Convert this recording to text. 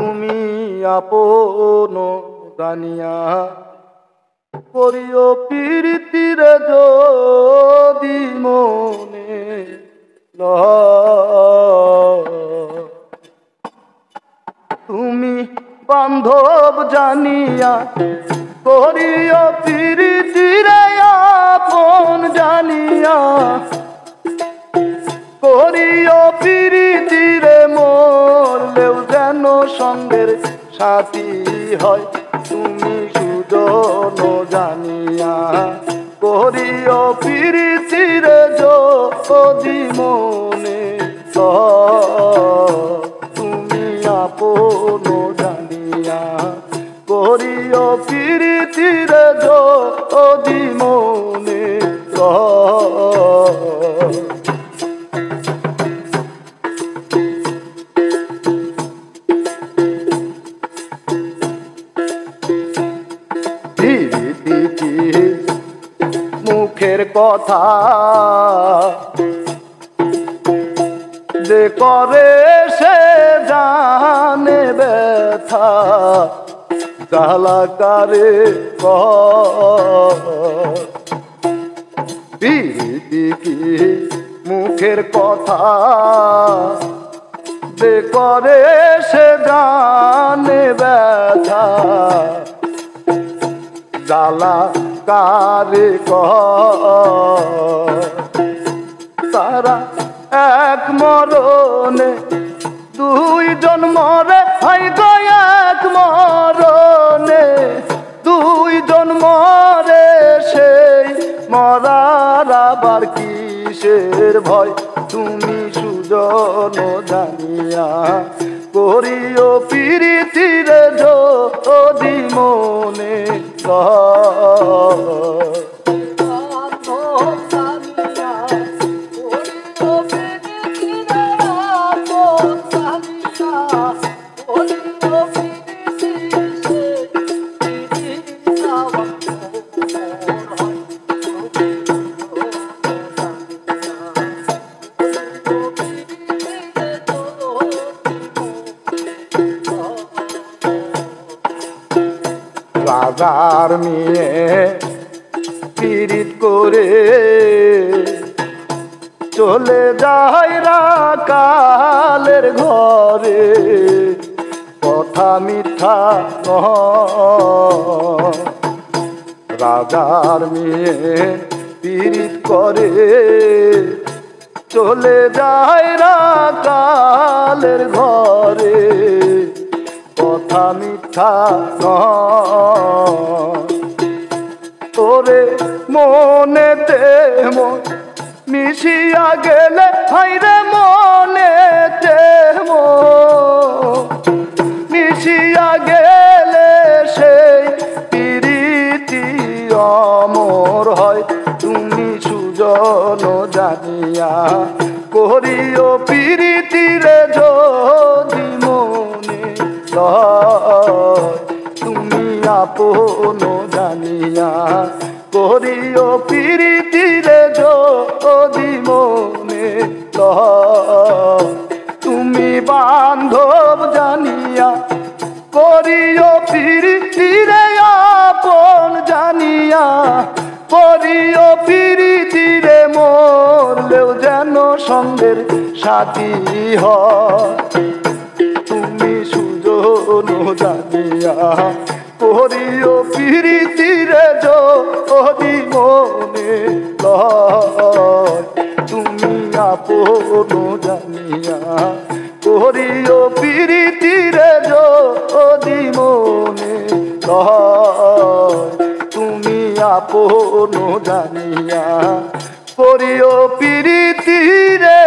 তুমি আপন জানিয়া করিও প্রীতিরে যদি মনে লয়। তুমি বান্ধব জানিয়া করিও প্রীতিরে আপন জানিয়া করিও প্রীতিরে মরলেও যেন সঙ্গের সাথী হয়। তুমি সুজন জানিয়া করিও প্রীতিরে যদি মনে লয়। তুমি আপন জানিয়া করিও প্রীতিরে যদি মনে লয়। মুখের কথা যে করে সে জানে ব্যথা জ্বালাকারে প্রীতি কি মুখের কথা যে করে সে জানে ব্যথা জ্বালা কারে তারা এক মরণে দুইজন মরে হয় গো এক মরণে দুইজন মরে সেই মরার আবার কিসের ভয়। তুমি সুজন জানিয়া করিও প্রীতিরে যদি মনে লয়। রাজার মেয়ে পীড়িত করে চলে যায় রাকালের ঘরে কথা মিথ্যা নয়। রাজার মেয়ে পীড়িত করে চলে যায় রাকালের ঘরে কথা মিথ্যা নয়। তোরে মনেতে মন মিশিয়া গেলে হাইরে মনেতে মিশিয়া গেলে সেই প্রীতি অমর হয়। তুমি সুজন জানিয়া করিও প্রীতিরে যদি মনে লয়। তুমি আপন জানিয়া করিও প্রীতিরে যদি মনে লয়। তুমি বান্ধব জানিয়া করিও প্রীতিরে আপন জানিয়া করিও প্রীতিরে মরলেও যেন সঙ্গের সাথী হয়। তুমি সুজন জানিয়া করিও প্রীতিরে যদি মনে লয়। তুমি আপন জানিয়া করিও প্রীতিরে যদি মনে লয়। তুমি আপন জানিয়া করিও প্রীতিরে